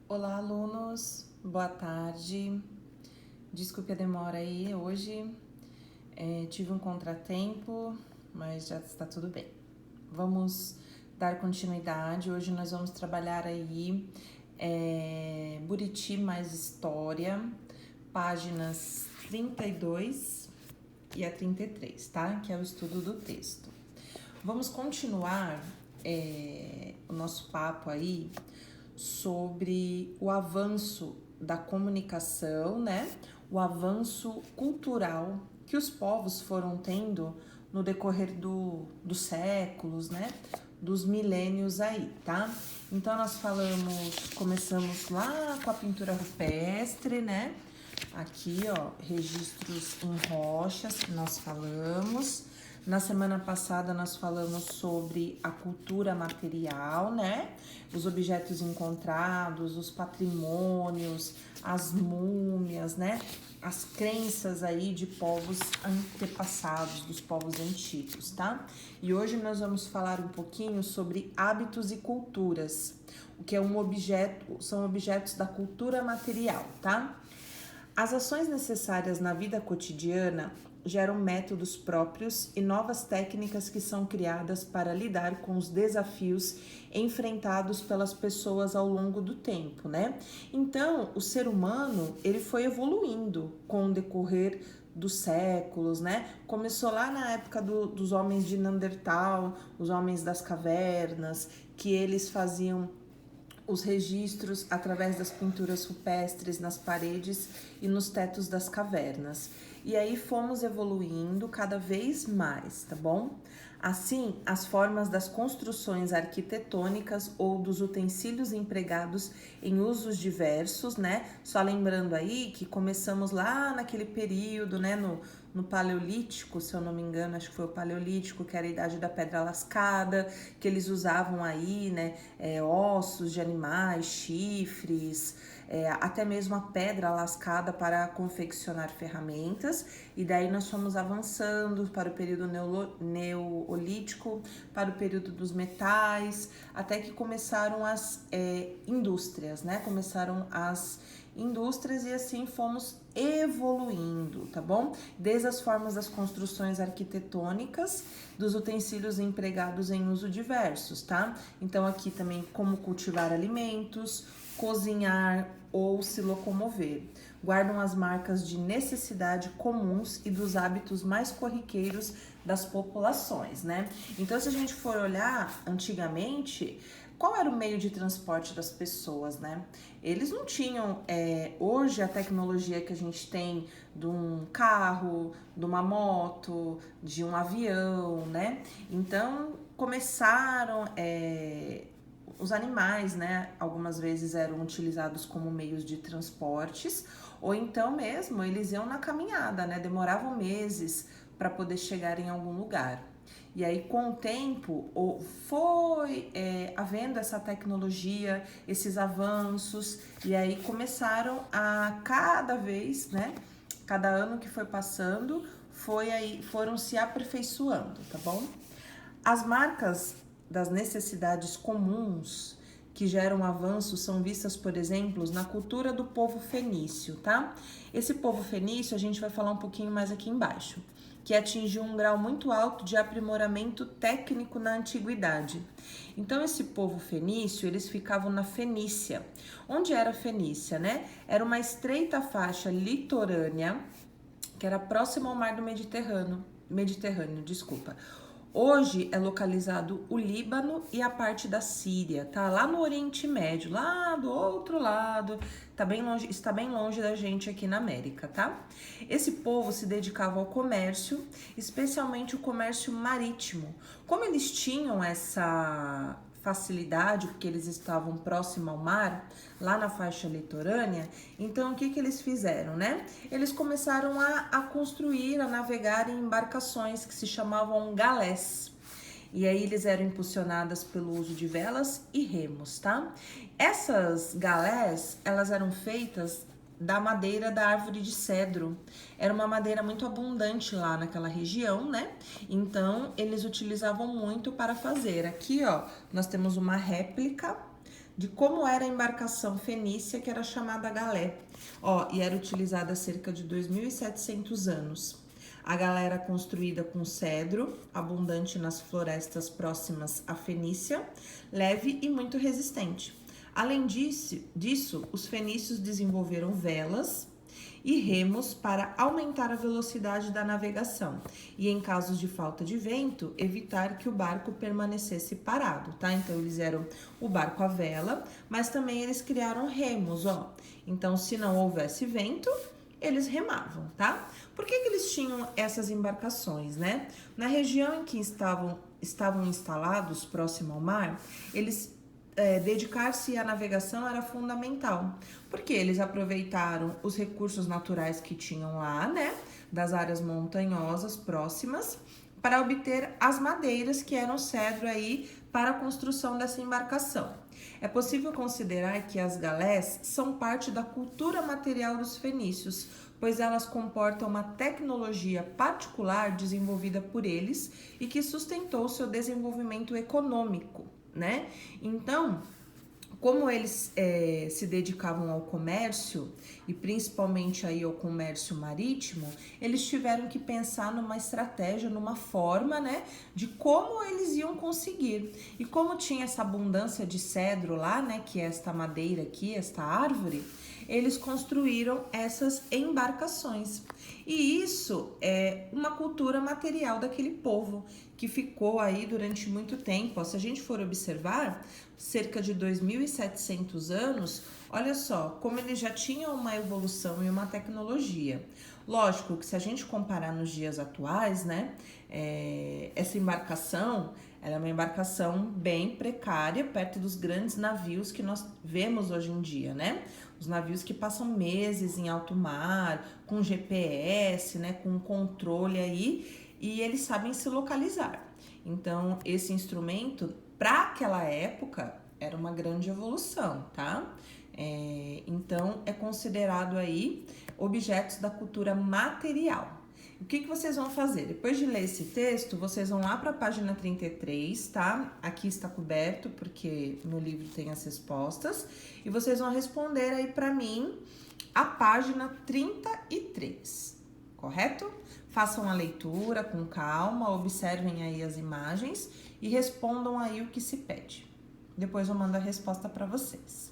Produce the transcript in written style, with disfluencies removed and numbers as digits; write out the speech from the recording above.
Olá, alunos, boa tarde. Desculpe a demora aí, hoje tive um contratempo, mas já está tudo bem. Vamos dar continuidade. Hoje nós vamos trabalhar aí Buriti mais História, páginas 32 e a 33, tá? Que é o estudo do texto. Vamos continuar o nosso papo aí sobre o avanço da comunicação, né? O avanço cultural que os povos foram tendo no decorrer dos séculos, né? Dos milênios aí, tá? Então nós começamos lá com a pintura rupestre, né? Aqui, ó, registros em rochas que nós falamos. Na semana passada nós falamos sobre a cultura material, né? Os objetos encontrados, os patrimônios, as múmias, né? As crenças aí de povos antepassados, dos povos antigos, tá? E hoje nós vamos falar um pouquinho sobre hábitos e culturas, o que é são objetos da cultura material, tá? As ações necessárias na vida cotidiana geram métodos próprios e novas técnicas que são criadas para lidar com os desafios enfrentados pelas pessoas ao longo do tempo, né? Então, o ser humano, ele foi evoluindo com o decorrer dos séculos, né? Começou lá na época dos homens de Neandertal, os homens das cavernas, que eles faziam os registros através das pinturas rupestres nas paredes e nos tetos das cavernas. E aí fomos evoluindo cada vez mais, tá bom? Assim, as formas das construções arquitetônicas ou dos utensílios empregados em usos diversos, né? Só lembrando aí que começamos lá naquele período, né, no Paleolítico, se eu não me engano, acho que foi o Paleolítico, que era a idade da pedra lascada, que eles usavam aí, né, ossos de animais, chifres, até mesmo a pedra lascada para confeccionar ferramentas. E daí nós fomos avançando para o período neolítico, para o período dos metais, até que começaram as indústrias, né? Começaram as indústrias e assim fomos evoluindo, tá bom? Desde as formas das construções arquitetônicas, dos utensílios empregados em uso diversos, tá? Então aqui também como cultivar alimentos, cozinhar ou se locomover. Guardam as marcas de necessidade comuns e dos hábitos mais corriqueiros das populações, né? Então, se a gente for olhar antigamente, qual era o meio de transporte das pessoas, né? Eles não tinham, hoje a tecnologia que a gente tem de um carro, de uma moto, de um avião, né? Então, começaram os animais, né, algumas vezes eram utilizados como meios de transportes, ou então mesmo eles iam na caminhada, né, demoravam meses para poder chegar em algum lugar. E aí, com o tempo, foi havendo essa tecnologia, esses avanços, e aí começaram a cada vez, né, cada ano que foi passando, foram se aperfeiçoando, tá bom? As marcas das necessidades comuns que geram avanços são vistas, por exemplo, na cultura do povo fenício, tá? Esse povo fenício a gente vai falar um pouquinho mais aqui embaixo, que atingiu um grau muito alto de aprimoramento técnico na antiguidade. Então, esse povo fenício, eles ficavam na Fenícia. Onde era a Fenícia, né? Era uma estreita faixa litorânea que era próxima ao mar do Mediterrâneo, desculpa. Hoje é localizado o Líbano e a parte da Síria, tá? Lá no Oriente Médio, lá do outro lado, está bem longe da gente aqui na América, tá? Esse povo se dedicava ao comércio, especialmente o comércio marítimo. Como eles tinham essa facilidade, porque eles estavam próximo ao mar, lá na faixa litorânea, então o que eles fizeram, né? Eles começaram a construir, a navegar em embarcações que se chamavam galés. E aí eles eram impulsionadas pelo uso de velas e remos, tá? Essas galés, elas eram feitas da madeira da árvore de cedro. Era uma madeira muito abundante lá naquela região, né? Então, eles utilizavam muito para fazer. Aqui, ó, nós temos uma réplica de como era a embarcação fenícia, que era chamada galé. Ó, e era utilizada há cerca de 2.700 anos. A galé era construída com cedro, abundante nas florestas próximas à Fenícia, leve e muito resistente. Além disso, os fenícios desenvolveram velas e remos para aumentar a velocidade da navegação e, em casos de falta de vento, evitar que o barco permanecesse parado, tá? Então, eles eram o barco à vela, mas também eles criaram remos, ó. Então, se não houvesse vento, eles remavam, tá? Por que eles tinham essas embarcações, né? Na região em que estavam instalados, próximo ao mar, eles dedicar-se à navegação era fundamental, porque eles aproveitaram os recursos naturais que tinham lá, né, das áreas montanhosas próximas, para obter as madeiras que eram cedro aí para a construção dessa embarcação. É possível considerar que as galés são parte da cultura material dos fenícios, pois elas comportam uma tecnologia particular desenvolvida por eles e que sustentou seu desenvolvimento econômico, né? Então, como eles se dedicavam ao comércio e principalmente aí ao comércio marítimo, eles tiveram que pensar numa estratégia, numa forma, né, de como eles iam conseguir. E como tinha essa abundância de cedro lá, né, que é esta madeira aqui, esta árvore, eles construíram essas embarcações. E isso é uma cultura material daquele povo que ficou aí durante muito tempo. Se a gente for observar, cerca de 2.700 anos, olha só, como eles já tinham uma evolução e uma tecnologia. Lógico que se a gente comparar nos dias atuais, né, essa embarcação, ela é uma embarcação bem precária, perto dos grandes navios que nós vemos hoje em dia, né? Os navios que passam meses em alto mar, com GPS, né, com controle aí, e eles sabem se localizar. Então, esse instrumento, para aquela época, era uma grande evolução, tá? Então, é considerado aí objetos da cultura material. O que vocês vão fazer? Depois de ler esse texto, vocês vão lá para a página 33, tá? Aqui está coberto, porque no livro tem as respostas. E vocês vão responder aí para mim a página 33, correto? Façam a leitura com calma, observem aí as imagens e respondam aí o que se pede. Depois eu mando a resposta para vocês.